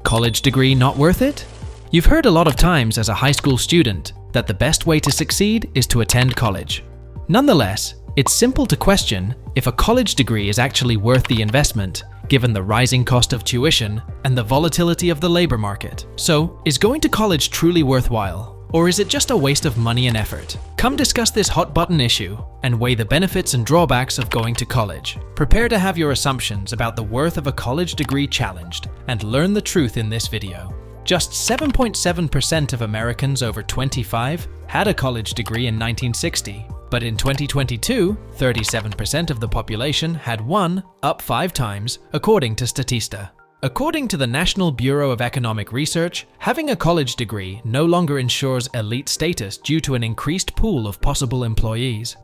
college degree not worth it? You've heard a lot of times as a high school student that the best way to succeed is to attend college. Nonetheless, it's simple to question if a college degree is actually worth the investment, given the rising cost of tuition and the volatility of the labor market. So, is going to college truly worthwhile? Or is it just a waste of money and effort? Come discuss this hot-button issue and weigh the benefits and drawbacks of going to college. Prepare to have your assumptions about the worth of a college degree challenged and learn the truth in this video. Just 7.7% of Americans over 25 had a college degree in 1960, but in 2022, 37% of the population had one, up 5 times, according to Statista. According to the National Bureau of Economic Research, having a college degree no longer ensures elite status due to an increased pool of possible employees.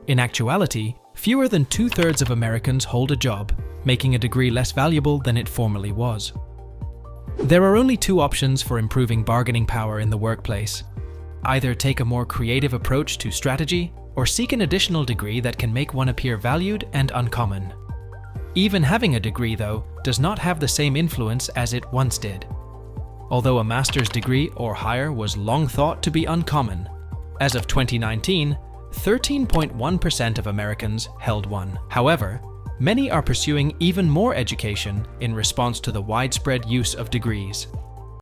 In actuality, fewer than 2/3 of Americans hold a job, making a degree less valuable than it formerly was. There are only 2 options for improving bargaining power in the workplace. Either take a more creative approach to strategy, or seek an additional degree that can make one appear valued and uncommon. Even having a degree, though, does not have the same influence as it once did. Although a master's degree or higher was long thought to be uncommon, as of 2019, 13.1% of Americans held one. However, many are pursuing even more education in response to the widespread use of degrees.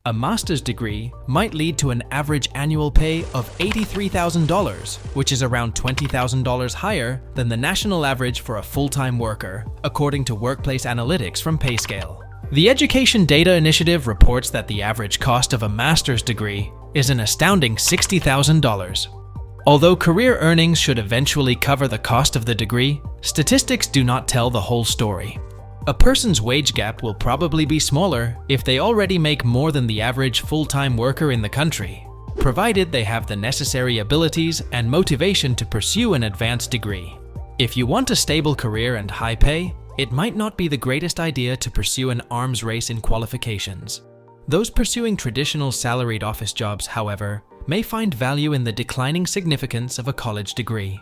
A master's degree might lead to an average annual pay of $83,000, which is around $20,000 higher than the national average for a full-time worker, according to Workplace Analytics from PayScale. The Education Data Initiative reports that the average cost of a master's degree is an astounding $60,000. Although career earnings should eventually cover the cost of the degree, statistics do not tell the whole story. A person's wage gap will probably be smaller if they already make more than the average full-time worker in the country, provided they have the necessary abilities and motivation to pursue an advanced degree. If you want a stable career and high pay, it might not be the greatest idea to pursue an arms race in qualifications. Those pursuing traditional salaried office jobs, however, may find value in the declining significance of a college degree.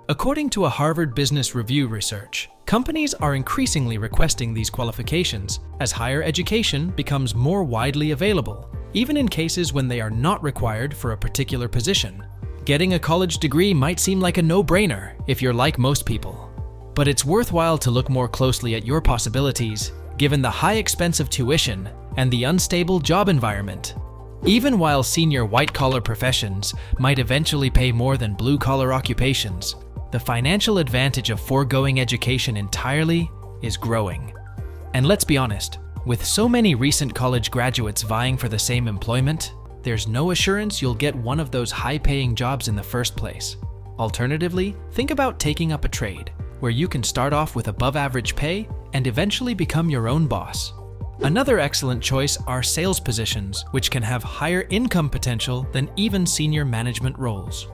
According to a Harvard Business Review research, companies are increasingly requesting these qualifications as higher education becomes more widely available, even in cases when they are not required for a particular position. Getting a college degree might seem like a no-brainer if you're like most people, but it's worthwhile to look more closely at your possibilities, given the high expense of tuition and the unstable job environment. Even while senior white-collar professions might eventually pay more than blue-collar occupations, the financial advantage of foregoing education entirely is growing. And let's be honest, with so many recent college graduates vying for the same employment, there's no assurance you'll get one of those high-paying jobs in the first place. Alternatively, think about taking up a trade, where you can start off with above-average pay and eventually become your own boss. Another excellent choice are sales positions, which can have higher income potential than even senior management roles.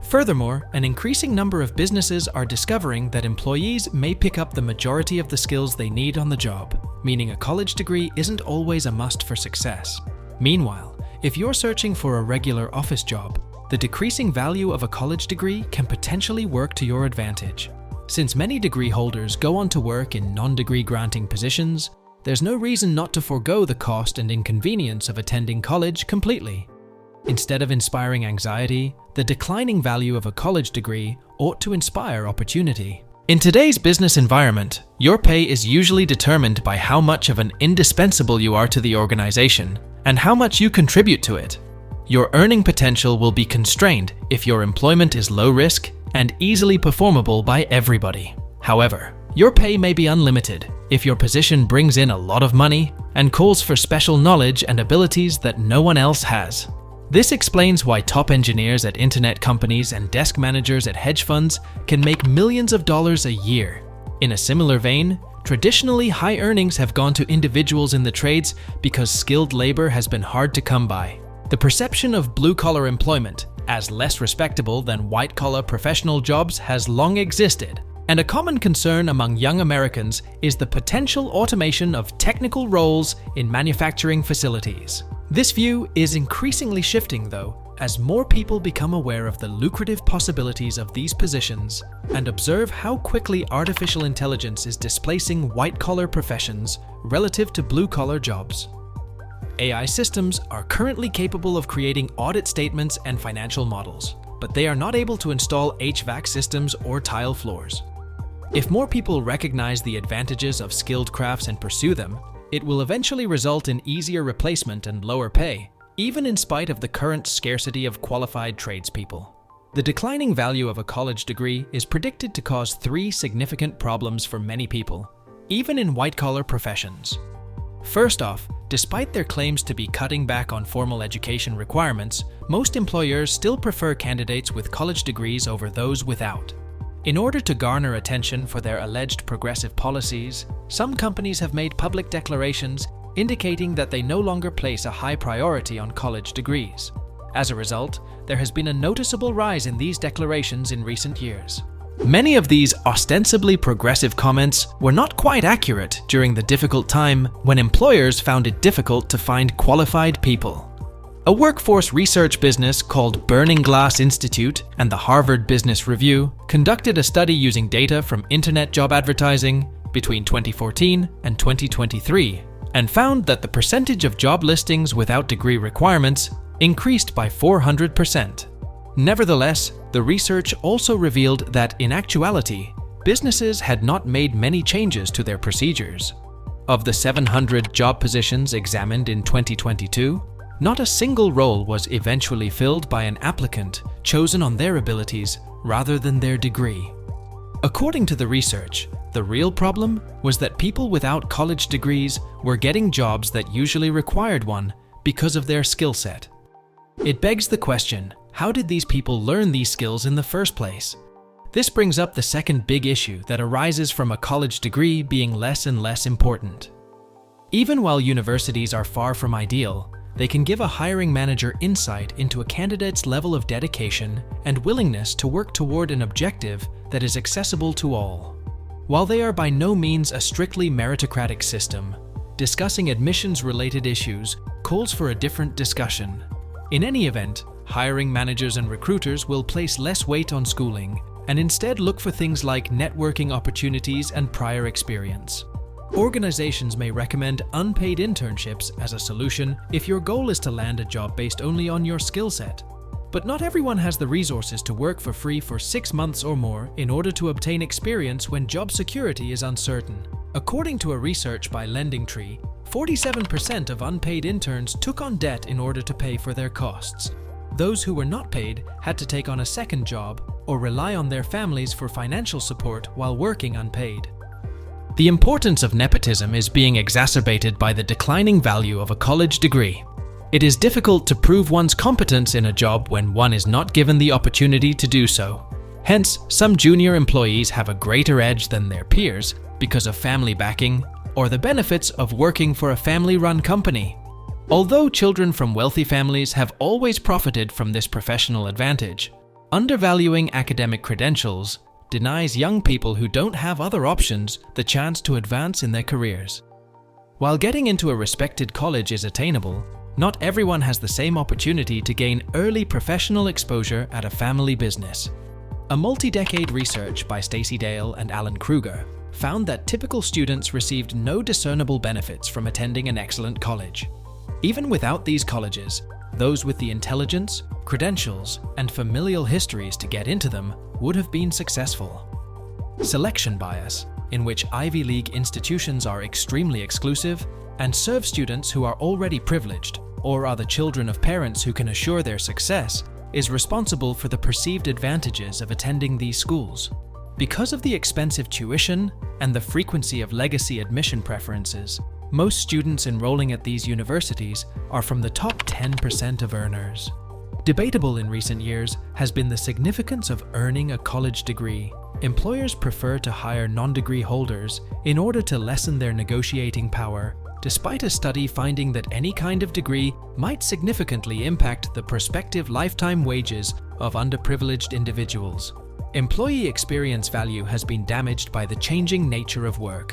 Furthermore, an increasing number of businesses are discovering that employees may pick up the majority of the skills they need on the job, meaning a college degree isn't always a must for success. Meanwhile, if you're searching for a regular office job, the decreasing value of a college degree can potentially work to your advantage. Since many degree holders go on to work in non-degree granting positions, there's no reason not to forego the cost and inconvenience of attending college completely. Instead of inspiring anxiety, the declining value of a college degree ought to inspire opportunity. In today's business environment, your pay is usually determined by how much of an indispensable you are to the organization and how much you contribute to it. Your earning potential will be constrained if your employment is low risk and easily performable by everybody. However, your pay may be unlimited if your position brings in a lot of money and calls for special knowledge and abilities that no one else has. This explains why top engineers at internet companies and desk managers at hedge funds can make millions of dollars a year. In a similar vein, traditionally high earnings have gone to individuals in the trades because skilled labor has been hard to come by. The perception of blue-collar employment as less respectable than white-collar professional jobs has long existed, and a common concern among young Americans is the potential automation of technical roles in manufacturing facilities. This view is increasingly shifting, though, As more people become aware of the lucrative possibilities of these positions and observe how quickly artificial intelligence is displacing white-collar professions relative to blue-collar jobs. AI systems are currently capable of creating audit statements and financial models, but they are not able to install HVAC systems or tile floors. If more people recognize the advantages of skilled crafts and pursue them, it will eventually result in easier replacement and lower pay, even in spite of the current scarcity of qualified tradespeople. The declining value of a college degree is predicted to cause 3 significant problems for many people, even in white-collar professions. First off, despite their claims to be cutting back on formal education requirements, most employers still prefer candidates with college degrees over those without. In order to garner attention for their alleged progressive policies, some companies have made public declarations indicating that they no longer place a high priority on college degrees. As a result, there has been a noticeable rise in these declarations in recent years. Many of these ostensibly progressive comments were not quite accurate during the difficult time when employers found it difficult to find qualified people. A workforce research business called Burning Glass Institute and the Harvard Business Review conducted a study using data from internet job advertising between 2014 and 2023 and found that the percentage of job listings without degree requirements increased by 400%. Nevertheless, the research also revealed that in actuality, businesses had not made many changes to their procedures. Of the 700 job positions examined in 2022, not a single role was eventually filled by an applicant chosen on their abilities rather than their degree. According to the research, the real problem was that people without college degrees were getting jobs that usually required one because of their skill set. It begs the question, how did these people learn these skills in the first place? This brings up the second big issue that arises from a college degree being less and less important. Even while universities are far from ideal, they can give a hiring manager insight into a candidate's level of dedication and willingness to work toward an objective that is accessible to all. While they are by no means a strictly meritocratic system, discussing admissions-related issues calls for a different discussion. In any event, hiring managers and recruiters will place less weight on schooling and instead look for things like networking opportunities and prior experience. Organizations may recommend unpaid internships as a solution if your goal is to land a job based only on your skill set. But not everyone has the resources to work for free for 6 months or more in order to obtain experience when job security is uncertain. According to a research by LendingTree, 47% of unpaid interns took on debt in order to pay for their costs. Those who were not paid had to take on a second job or rely on their families for financial support while working unpaid. The importance of nepotism is being exacerbated by the declining value of a college degree. It is difficult to prove one's competence in a job when one is not given the opportunity to do so. Hence, some junior employees have a greater edge than their peers because of family backing or the benefits of working for a family-run company. Although children from wealthy families have always profited from this professional advantage, undervaluing academic credentials denies young people who don't have other options the chance to advance in their careers. While getting into a respected college is attainable, not everyone has the same opportunity to gain early professional exposure at a family business. A multi-decade research by Stacey Dale and Alan Kruger found that typical students received no discernible benefits from attending an excellent college. Even without these colleges, those with the intelligence, credentials, and familial histories to get into them would have been successful. Selection bias, in which Ivy League institutions are extremely exclusive and serve students who are already privileged or are the children of parents who can assure their success, is responsible for the perceived advantages of attending these schools. Because of the expensive tuition and the frequency of legacy admission preferences, most students enrolling at these universities are from the top 10% of earners. Debatable in recent years has been the significance of earning a college degree. Employers prefer to hire non-degree holders in order to lessen their negotiating power, despite a study finding that any kind of degree might significantly impact the prospective lifetime wages of underprivileged individuals. Employee experience value has been damaged by the changing nature of work.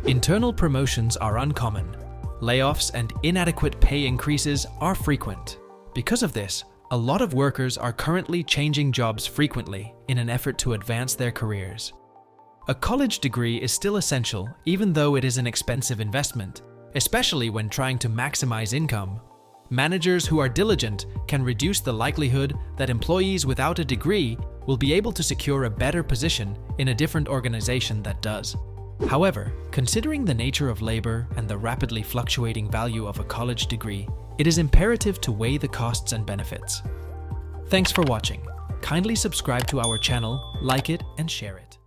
Internal promotions are uncommon. Layoffs and inadequate pay increases are frequent. Because of this, A lot of workers are currently changing jobs frequently in an effort to advance their careers. A college degree is still essential even though it is an expensive investment, especially when trying to maximize income. Managers who are diligent can reduce the likelihood that employees without a degree will be able to secure a better position in a different organization that does. However, considering the nature of labor and the rapidly fluctuating value of a college degree, it is imperative to weigh the costs and benefits. Thanks for watching. Kindly subscribe to our channel, like it, and share it.